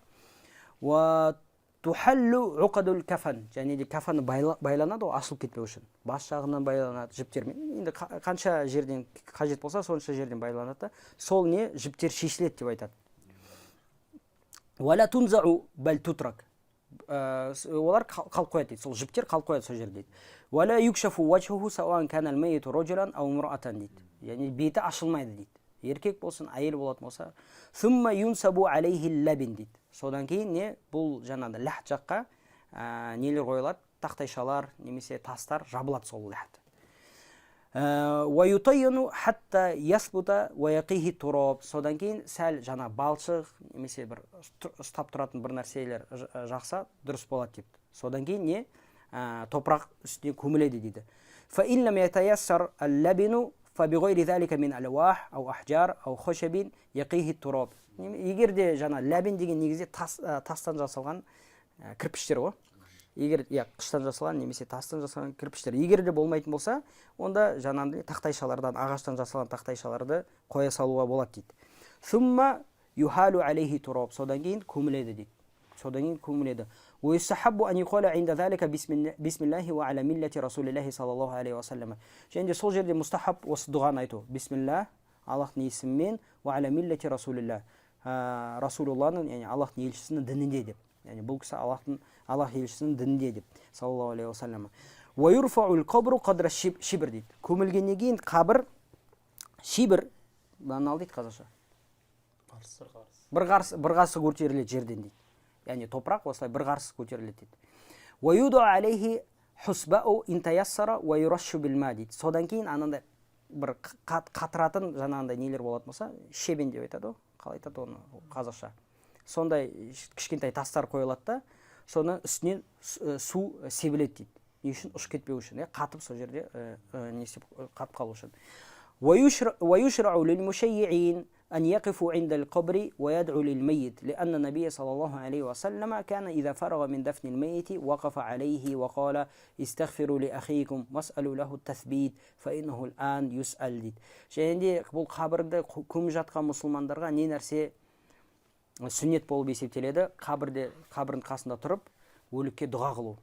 وَتُحَلُّ عُقَدُ الْكَفَنِ. Және де кафаны байланады, ол ашылып кетпеу үшін. Бас жағынан байланады, жіптермен. Енді қанша жерден қажет болса, сонша жерден байланады. Сол не жіптер шешіледі деп айтады. وَلَا تُنْزَعُ بَلْ تُتْرَكُ. Олар қалып қояды дейді. Сол жіптер қалып қояды сол жерде дейді. وَلَا يُكْشَفُ وَجْهُهُ سَوَاءً كَانَ الْمَيِّتُ رَجُلًا أَوْ امْرَأَةً дейді. Яғни беті ашылмайды дейді. Еркек болсын, әйел болатын болса, ثُمَّ يُنْسَبُ عَلَيْهِ اللَّبِنْ дейді. Содан кейін не бұл жаңағыда ләхт жаққа нелер қойылады, тақтайшалар немесе тастар жабылады сол ләхт. وَيُطَيَّنُ حَتَّى يَثْبُتَ وَيَقِيهِ تُرَابٌ. Содан кейін сәл жаңа балшық немесе бір ұстап тұратын бір нәрселер жақса дұрыс болады дейді. Содан кейін не топырақ үстіне көміледі дейді. فَإِنْ لَمْ يَتَيَسَّرْ اللَّبِنُ فَبِغَيْرِ ذَلِكَ مِنْ أَلْوَاحٍ أَوْ أَحْجَارٍ أَوْ خَشَبٍ يَقِيهِ التُّرَابُ. Егер де жаңа ләбин деген негізде тастан жасалған кірпіштер ғой. Егер қыштан жасалған немесе тастан жасалған кірпіштер егер де болмайтын болса, онда жаңағыдай тақтайшалардан, ағаштан жасалған тақтайшаларды қоя салуға болады дейді. ثُمَّ يُحَالُ عَلَيْهِ تُرَابٌ. Содан кейін көміледі дейді. Содан кейін көміледі. وَيُسْتَحَبُّ أَنْ يُقَالَ عِنْدَ ذَلِكَ بِسْمِ الله وعلى ملة رسول الله صلى الله عليه وسلم. Және де сол жерде мұстахаб осы дұғаны айту. Бисмилlah, Аллахтың есімімен, وعلى ملة رسول الله. Расулуллахның, яғни Аллахтың елшісінің дінінде деп. Яғни бұл кісі Аллах елшісінің дінінде деп. Саллаллаху алейхи ва саллям. وَيُرْفَعُ الْقَبْرُ قَدْرَ الشِّبْرِ дейді. Көмілгеннен кейін қабір шибір, бұны ал дейді қазақша. Бір қарсы көтеріледі жерден дейді. Яғни топырақ осылай бір қарсы көтеріледі дейді. وَيُدْعَ عَلَيْهِ حُسْبَأُ إِنْ تَيَسَّرَ وَيُرَشُّ بِالْمَاءِ дейді. Содан кейін анандай бір қатыратын жаңағындай нелер болатын болса, шебен деп айтады ғой. Қалай айтады оны қазақша? Сондай кішкентай тастар қойылады да, соны үстінен су себіледі дейді. Не үшін? Ұшып кетпеу үшін, қатып сол жерде қатып қалу үшін. وَيُشْرَعُ لِلْمُشَيِّعِينَ أن يقفوا عند القبر ويدعو للميت لأن النبي صلى الله عليه وسلم كان إذا فرغ من دفن الميت وقف عليه وقال استغفروا لأخيكم واسألوا له التثبيت فإنه الآن يسأل дейді. Және де бұл қабірді көміп жатқан мұсылмандарға не нәрсе сүннет болып есептеледі? Қабірдің қасында тұрып өлікке дұға қылу.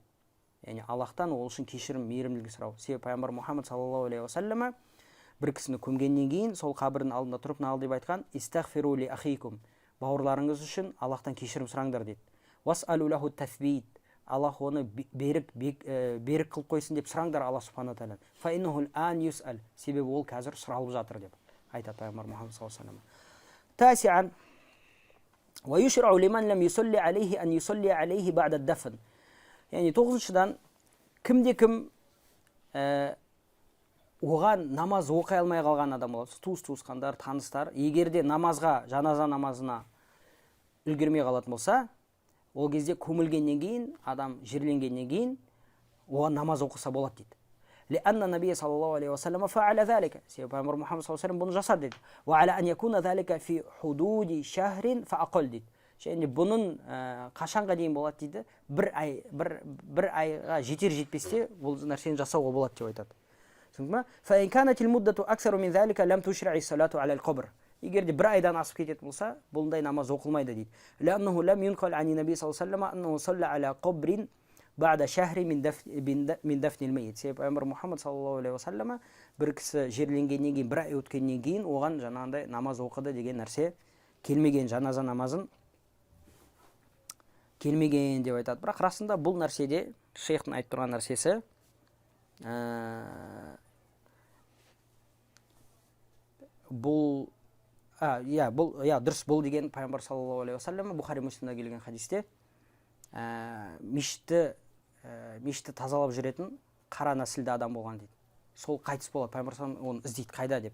Яғни Аллахтан ол үшін кешірім, мейірімділік сұрау. Себебі пайғамбар Мұхаммад саллаллаху алейхи ва саллама бір кісіні көмгеннен кейін сол қабірдің алдында тұрып нал деп айтқан: "Истағфиру ли ахикум", бауырларыңыз үшін Аллахтан кешірім сұраңдар дейді. "Васалу лаху тафбит", Аллах оны берік қылып қойсын деп сұраңдар Аллах субхана тағала. "Фа иннахул ан юсал", себебі ол қазір сұралып жатыр деп айтады пайғамбар Мұхаммад саллаллаху алейхи ва саллям. Тасиан: "Ва юшрау лиман лам юсалли алейхи ан юсалли алейхи ба'да дафн". Яғни 9-шыдан кімде-кім оған намаз оқи алмай қалған адам болады, туыс-туысқандар, таныстар, егерде намазға, жаназа намазына үлгермей қалатын болса, ол кезде көмілгеннен кейін, адам жерленгеннен кейін оған намаз оқыса болады дейді. لأن النبي صلى الله عليه وسلم فعل ذلك. Себебі пайғамбар Мұхаммад саллаллаху алейхи ва саллям бұны жасады дейді. وعلى أن يكون ذلك في حدود شهر فأقل дейді. және бұның қашанға дейін болады дейді, бір айға жетер жетпесте бұл нәрсені жасауға болады деп айтады. فإن كانت المدة أكثر من ذلك لم تشرع الصلاة على القبر. егер де бір айдан асып кететін болса, бұндай намаз оқылмайды дейді. لأنه لم ينقل عن النبي صلى الله عليه وسلم أنه صلى على قبر بعد شهر من دفن الميت. Себебі пайғамбар Мұхаммад саллаллаху алейхи уассалама бір кісі жерленгеннен кейін, бір ай өткеннен кейін оған жаңағындай намаз оқыды деген нәрсе келмеген, жаназа намазын келмеген деп айтады. Бірақ расында бұл нәрседе шейхтің айтып тұрған нәрсесі бұл дұрыс, бұл деген пайғамбар саллаллаху алейхи уассалам Бухари Муслимде келген хадисте мешітті тазалап жүретін қара нәсілді адам болған дейді. Сол қайтыс болады, пайғамбар саллаллаху оны іздейді қайда деп.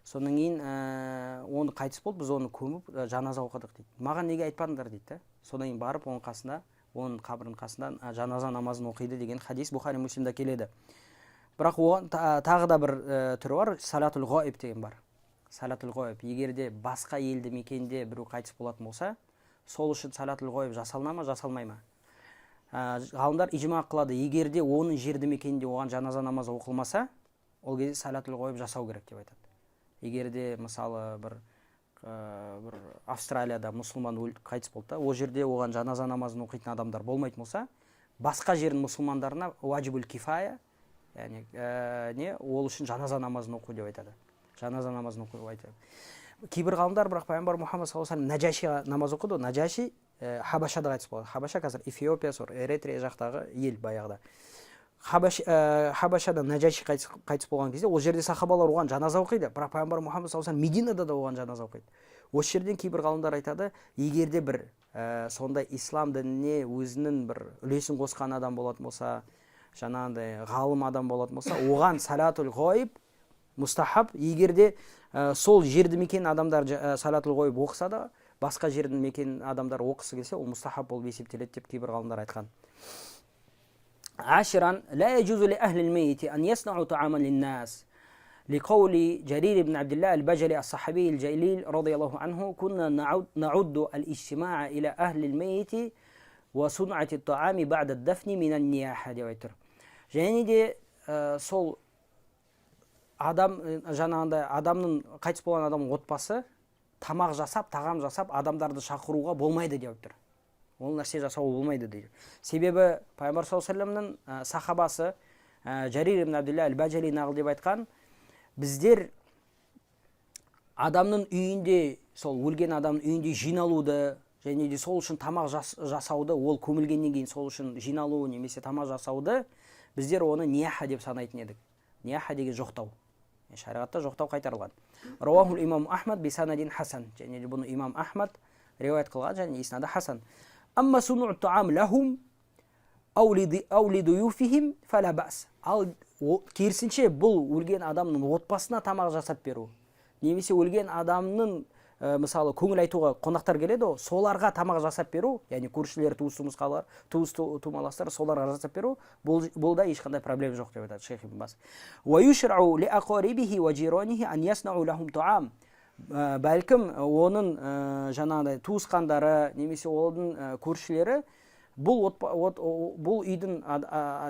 Содан кейін оны қайтыс болды, біз оны көміп жаназа оқыдық дейді. Маған неге айтпадыңдар дейді. Содан кейін барып оның қасында, оның қабірінің қасында жаназа намазын оқиды деген хадис Бухари Муслимде келеді. Бірақ оған тағы да бір түрі бар, салатул ғайб деген бар. Салатул ғайб, егерде басқа елді мекенде біреу қайтыс болатын болса, сол үшін салатул ғайб жасалына ма, жасалмай ма? Ғалымдар ижма қылады, егерде оның жерді мекенінде оған жаназа намазы оқылмаса, ол кезде салатул ғайб жасау керек деп айтады. Егерде мысалы бір Австралияда мұсылман қайтыс болды, ол жерде оған жаназа намазын оқитын адамдар болмайтын болса, басқа жердің мұсылмандарына уаджибул кифая, яғни ол үшін жаназа намазын оқу деп айтады. Жаназа намазын оқу деп айтады. Кейбір ғалымдар бірақ пайғамбар Мұхаммад саллаллаху алейхи Наджашиға намаз оқыды. Наджаши Хабашада қайтыс болды. Хабаша қазір Эфиопия, Эритрия жақтағы ел баяғыда. Хабашада Наджаши қайтыс болған кезде ол жерде сахабалар оған жаназа оқиды. Бірақ пайғамбар Мұхаммад саллаллаху алейхи Мединада да оған жаназа оқиды. Осы жерден кейбір ғалымдар айтады, егерде бір сондай ислам дініне өзінің бір үлесін қосқан адам болатын болса, жаңағындай ғалым адам болатын болса, оған салатул ғайб мустахаб. Егерде сол жерді мекен адамдар салатул ғайб оқыса да, басқа жердің мекен адамдар оқысы келсе, ол мустахаб болып есептеледі деп кейбір ғалымдар айтқан. عاشرا لا يجوز لأهل الميت أن يصنعوا طعاما للناس لقول جرير بن عبد الله البجلي الصحابي الجليل رضي الله عنه كنا نعد الاجتماع إلى أهل الميت وصنعة الطعام بعد الدفن من النياحة деп айтыр. Және де сол адам жаңағындай адамның қайтыс болған адамның отбасы тамақ жасап, тағам жасап адамдарды шақыруға болмайды деп айтыр. Ол нәрсе жасауға болмайды дейді. Себебі пайғамбар саллаллаху алейхи вассаламның сахабасы Жарир ибн Абдулла аль-Баджали нақыл деп айтқан, біздер адамның үйінде, сол өлген адамның үйінде жиналуды, және де сол үшін тамақ жасауды, ол көмілгеннен кейін сол үшін жиналу немесе тамақ жасауды біздер оны нияха деп санайтын едік. Нияха деген жоқтау. Шариғатта жоқтау қайтарылған. Рауахул имам Ахмад бисанадин хасан. Және де бұны имам Ахмад риуаят қылған, және иснады хасан. Амма суну таам лахум ау лидуюфихим фала бас. Ал керісінше бұл өлген адамның отбасына тамақ жасап беру, немесе өлген адамның мысалы көңіл айтуға қонақтар келеді, соларға тамақ жасап беру, яғни көршілер, туыс-туғандар, туыс-тумаластар соларға жасап беру, бұл да ешқандай проблема жоқ деп айтады шейх ибн Баз. Ва юшрау ли ақарибихи ва жиранихи ан яснау лахум таам. Бәлкім оның жаңағыдай туысқандары немесе оның көршілері бұл үйдің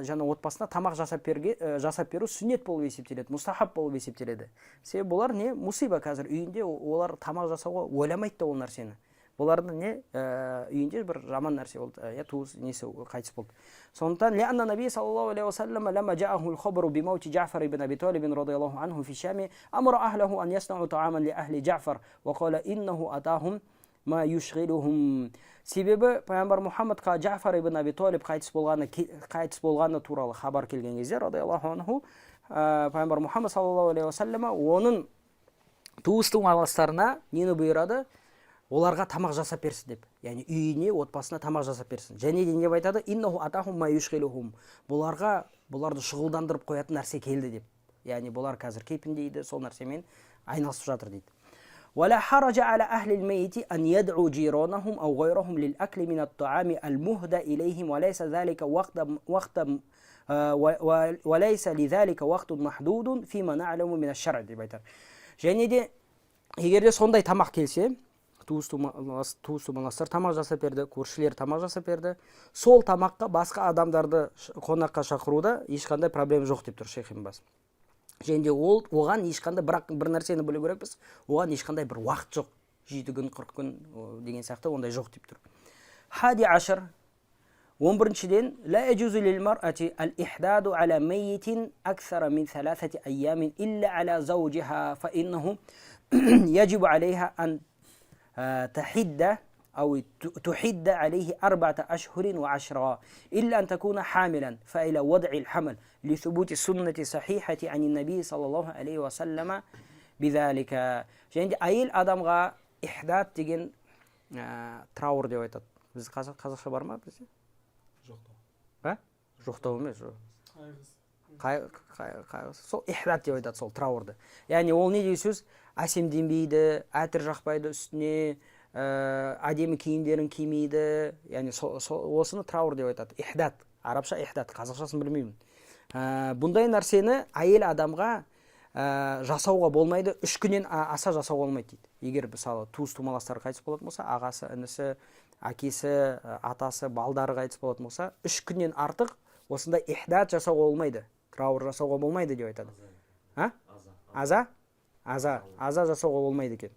жаңа отбасына тамақ жасап беру сүннет болып есептеледі, мустахаб болып есептеледі. Себебі бұлар не мусиба қазір үйінде, олар тамақ жасауға ойламайды да ол нәрсені. Бұлардың не үйінде бір жаман нәрсе болды, туыс несі қайтыс болды. Сондықтан лианна наби саллаллаху алейхи вассалам лама жаахул хабару бимаути Джафар ибн Аби Талиб радияллаху анху фи Шами амара ахлаху ан яснау тааман ли ахли Джафар ва қала иннаху атахум ма юшғилухум. Себебі пайғамбар Мұхаммадқа Джафар ибн Аби Талиб қайтыс болғаны туралы хабар келген кезде радияллаху анху пайғамбар Мұхаммад саллаллаху алейхи вассалама оның туыс-туғандарына нені бұйырады? Оларға тамақ жасап берсін деп. Яғни үйіне, отбасына тамақ жасап берсін. Және де не айтады? Иннаху атахум ма юшғилухум. Бұларды шұғылдандырып қоятын нәрсе келді деп. Яғни бұлар қазір кейпіндейді, сол нәрсемен айналысып жатыр дейді. ولا حرج على أهل الميت أن يدعوا جيرانهم أو غيرهم للأكل من الطعام المهدى إليهم وليس لذلك وقت محدود فيما نعلم من الشرع. Және де егерде сондай тамақ келсе, туыс тумаластар тамақ жасап берді, көршілер тамақ жасап берді. Сол тамаққа басқа адамдарды қонаққа шақыруда ешқандай проблема жоқ деп тұр шейх ибн баз. Және де оған ешқандай, бірақ бір нәрсені білу керекпіз, оған ешқандай бір уақыт жоқ. 7 күн, 40 күн деген сияқты ондай жоқ деп тұр. Хади ашар 11-ден لا يجوز للمرأة الإحداد على ميت أكثر من 3 أيام إلا على زوجها فإنه يجب عليها أن تحد أو تحد عليه 4 أشهر و10 إلا أن تكون حاملا فإلى وضع الحمل لثبوت السنة صحيحة عن النبي صلى الله عليه وسلم بذلك. يعني أيل адамға إحداد деген траур деп айтады. Біз қазақша бар ма бізде? Жоқтау емес. Қайғысы. Сол ихдат деп айтады, сол траурды. Яғни ол не деген сөз? Әсемденбейді, әтір жақпайды үстіне, әдемі киімдерін кимейді. Яғни осыны траур деп айтады. Ихдат. Арабша ихдат, қазақшасын білмеймін. Бұндай нәрсені әйел адамға жасауға болмайды, 3 күннен аса жасауға болмайды дейді. Егер мысалы туыс тумаластар қайтыс болатын болса, ағасы, інісі, әкесі, атасы, балдары қайтыс болатын болса, 3 күннен артық осындай ихдат жасауға болмайды, траур жасауға болмайды деп айтады. Аза жасауға болмайды екен.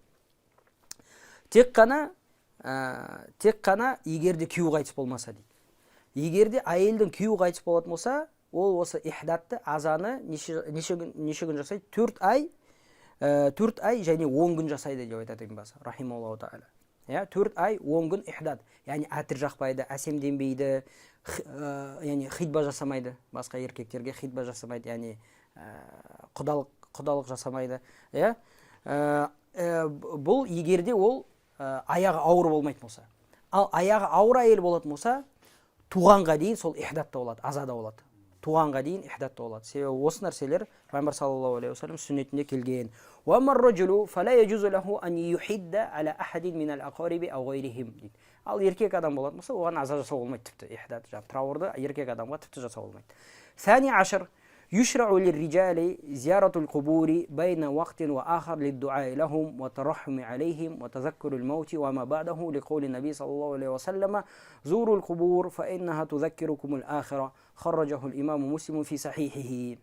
Тек қана егерде күйеуі қайтыс болмаса дейді. Егерде әйелдің күйеуі қайтыс болатын болса, ол осы ихдатты, азаны неше күн жасайды? 4 ай және 10 күн жасайды деп айтады Ибн Баз рахималлаху тағала. 4 ай 10 күн ихдат, яғни әтір жақпайды, әсемденбейді, яғни хидба жасамайды, басқа еркектерге хидба жасамайды, яғни құдалық жасамайды. Бұл егерде ол аяғы ауыр болмайтын болса. Ал аяғы ауыр әйел болатын болса, туғанға дейін сол ихдатта болады, азада болады. Туғанға дейін ихдатта болады. Себебі осы нәрселер Пайғамбар саллаллаху алейхи вассалам сүннетінде келген. وَمَرْرَجُلُ فَلَا يَجُوزُ لَهُ أَنْ يُحِدَّ عَلَى أَحَدٍ مِنَ الْأَقَارِبِ أَوْ غَيْرِهِمْ дейді. Ал еркек адам болатын болса, оған аза жасау болмайды тіпті. Ихдат, траурды еркек адамға тіпті жасау болмайды. ثاني عشر يشرع للرجال زيارة القبور بين وقت وآخر للدعاء لهم وترحم عليهم وتذكر الموت وما بعده لقول النبي صلى الله عليه وسلم زوروا القبور فإنها تذكركم الآخرة خرجه الإمام مسلم في صحيحه.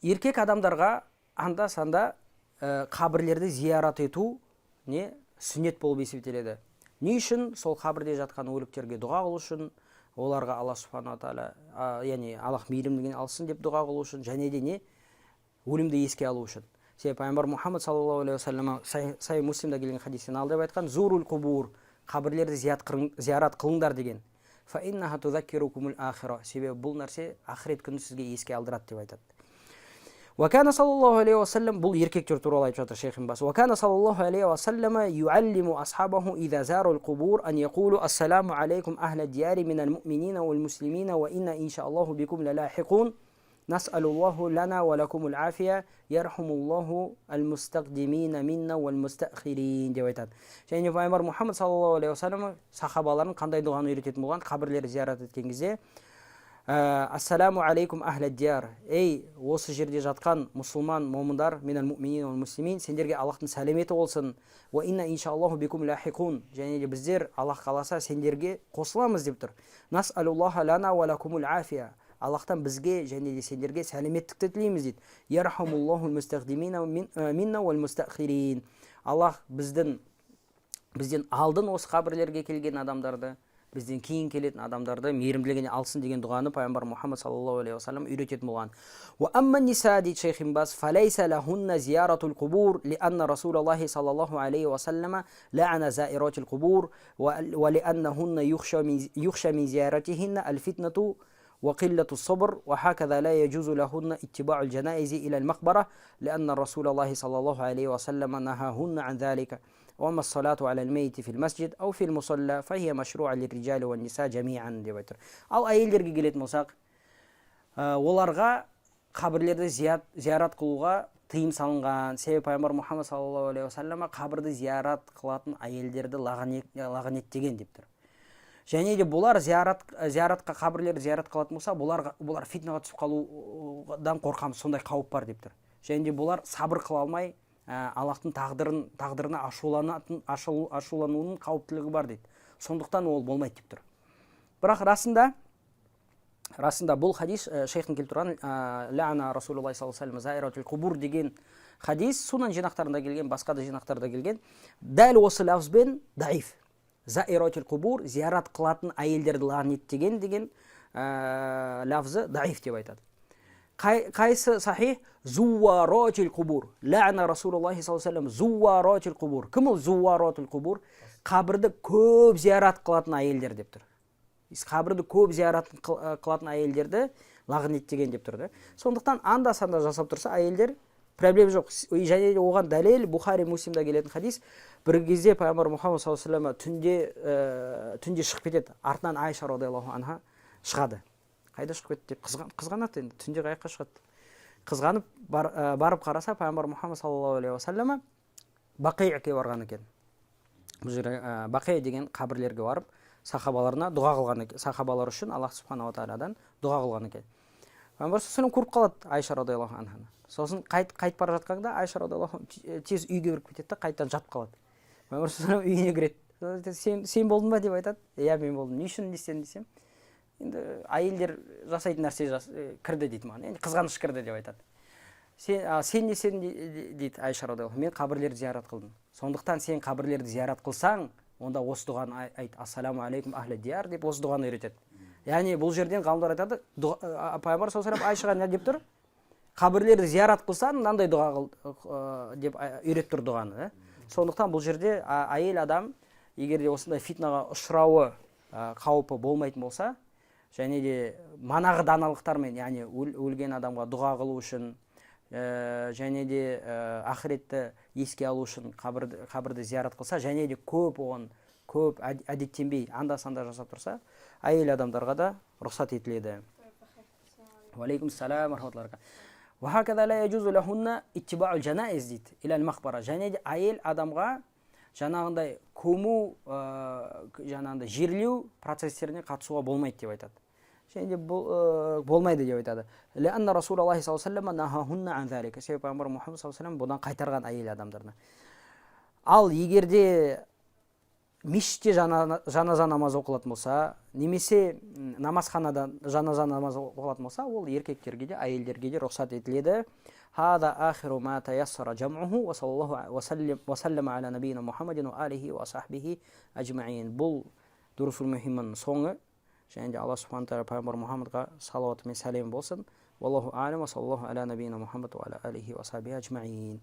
Еркек адамдарға анда-санда қабірлерді зиярат ету сүннет болып есептеледі. Не үшін? Сол қабірде жатқан өліктерге дұға қылу үшін, оларға Алла субхана тағала, яғни Аллах мейірімділігін алсын деп дұға қылу үшін, және де не? Өлімді еске алу үшін. Себебі Пайғамбар Мұхаммад саллаллаху алейхи вассалам Сахих Муслимда келген хадистен алды деп айтқан: "Зурул кубур", қабірлерді зиярат қылыңдар деген. Фа иннаха тузаккирукумул ахира, себебі бұл нәрсе ақырет күні сізге еске алдырады деп айтады. وكان صلى الله عليه وسلم бұл еркектер туралы айтып жатыр шейх ибн Баз. وكان صلى الله عليه وسلم يعلم أصحابه إذا زاروا القبور أن يقولوا السلام عليكم أهل الديار من المؤمنين والمسلمين وإن إن شاء الله بكم للاحقون نسأل الله لنا ولكم العافية يرحم الله المستقدمين منا والمستأخرين деп айтады. Және Пайғамбар Мұхаммад саллаллаху алейхи вассалам сахабаларын қандай дұғаны үйрететін болған? Қабірлерді зиярат еткен кезде Ассаламу алейкум ахлад дияр. Ей, осы жерде жатқан мұсылман, момындар, минал муъминин вал муслимин, сендерге Аллахтың сәлеметі болсын. Ва инна иншааллаху бикум лахиқун. Және де біздер Аллах қаласа сендерге қосыламыз деп тұр. Насалуллаха лана ва лакумул афия. Аллахтан бізге және де сендерге сәлеметтікті тілейміз дейді. Ярхамуллаху мустақдимина минна вал мустақирин. Аллах бізден алдын осы қабірлерге келген адамдарды, бізден кейін келетін адамдарды мейірімділігіне алсын деген дұғаны Пайғамбар Мұхаммад саллаллаху алейхи вассалам үйрететін болған. Ва амма ниса дейді шейх ибн Баз, фалайса лахунна зияратул кубур лианна расулаллахи саллаллаху алейхи вассалама ла'ана заиратил кубур ва лианнахунна юхша мин зияратихинна алфитнату وقلة الصبر وهكذا لا يجوز لهن اتباع الجنائز إلى المقبرة لأن رسول الله صلى الله عليه وسلم نهاهن عن ذلك وأما الصلاة على الميت في المسجد أو في المصلى فهي مشروعة للرجال والنساء جميعا деп айтыр. Ал әйелдерге келетін болсақ, оларға қабірлерді зиярат қылуға тыйым салынған. Себебі Пайғамбар Мұхаммад саллаллаху алейхи вассалама қабірді зиярат қылатын әйелдерді лағнеттеген деп тұр. Және де бұлар зияратқа қабірлерді зиярат қылатын болса, бұлар фитнаға түсіп қалудан қорқамыз, сондай қауіп бар деп тұр. Және де бұлар сабыр қыла алмай, Аллахтың тағдырына ашулануының қауіптілігі бар дейді. Сондықтан ол болмайды деп тұр. Бірақ расында бұл хадис шейхтің келтіріп тұрған ләана Расулуллах саллаллаху алейхи ва саллям қубур деген хадис сунан жинақтарында келген, басқа да жинақтарда келген. Дәл осы лафзбен даиф. Заиратул қубур, зиярат қылатын әйелдерді лағнеттеген деген лафзы даиф деп айтады. Қайсы сахих? Зуаратул қубур. Ләана Расулуллах саллаллаху алейхи ва саллям зуаратул қубур. Кім ол зуаратул қубур? Қабірді көп зиярат қылатын әйелдер деп тұр. Қабірді көп зиярат қылатын әйелдерді лағнеттеген деп тұр. Сондықтан анда-санда жасап тұрса әйелдер проблема жоқ. Және де оған дәлел Бухари, Муслимда келетін хадис. Бір кезде пайғамбар Мұхаммад саллаллаху алейхи ва саллям түнде шығып кетеді. Артынан Айша радиаллаху анха шығады. Қайда шығып кетті деп қызғанады енді. Түнде қаяққа шығады? Қызғанып барып қараса пайғамбар Мұхаммад саллаллаху алейхи ва саллям Бақиъке барған екен. Бұл жерде Бақи деген қабірлерге барып сахабаларына дұға қылған екен. Сахабалар үшін Аллах субханаху ва тағаладан дұға қылған екен. Пайғамбар саллаллаху көріп қалады Айша радиаллаху анханы. Сосын қайтып бара жатқанда Айша радиаллаху тез үйге кіріп кетеді де қайтадан жатып қалады. Пайғамбар саллаллаху үйіне кіреді. Сен болдың ба деп айтады. Иә, мен болдым. Не үшін десем, енді әйелдер жасайтын нәрсе кірді дейді маған. Енді қызғаныш кірді деп айтады. Сен не сен дейді Айша радиаллаху. Мен қабірлерді зиярат қылдым. Сондықтан сен қабірлерді зиярат қылсаң, онда осы дұғаны айт. Ассаламу алейкум ахлі дияр деп осы дұғаны үйретеді. Яғни бұл жерден ғалымдар айтады, пайғамбар саллаллаху алейхи ва саллям Айшаға не деп тұр? Қабірлерді зиярат қылсаң, мынандай дұға қыл деп үйретіп тұр дұғаны. Сондықтан бұл жерде әйел адам егер де осындай фитнаға ұшырауы қаупі болмайтын болса, және де манағы даналықтармен, яғни өлген адамға дұға қылу үшін, және де ақыретті еске алу үшін қабірді зиярат қылса, және де көп әдеттенбей анда-санда жасап тұрса, әйел адамдарға да рұқсат етіледі. Уалейкум салам рахматуллахи. وهكذا لا يجوز لهن اتباع الجنائز дейді إلى المقبرة. Және де әйел адамға жаңағындай көму, жаңағындай жерлеу процестеріне қатысуға болмайды деп айтады. Және де болмайды деп айтады. لأن رسول الله صلى الله عليه وسلم نهاهن عن ذلك. Себебі пайғамбар Мұхаммад саллаллаху алейхи ва саллям бұдан қайтарған әйел адамдарына. Ал егерде мешітте жаназа намаз оқылатын болса, немесе намазханада жаназа намаз оқылатын болса, ол еркектерге де, әйелдерге де рұқсат етіледі. Хада ахиру ма таяссара жам'уху ва саллаллаху ва саллама аля набийина Мухаммадин ва алихи ва сахбихи аджмаин. Бұл дурусул мухимманың соңы. Және де Аллах субхану тағала пайғамбар Мұхаммадқа салауаты мен сәлем болсын. Валлаху алям ва саллаллаху аля набийина Мухаммад ва аля алихи ва сахбихи аджмаин.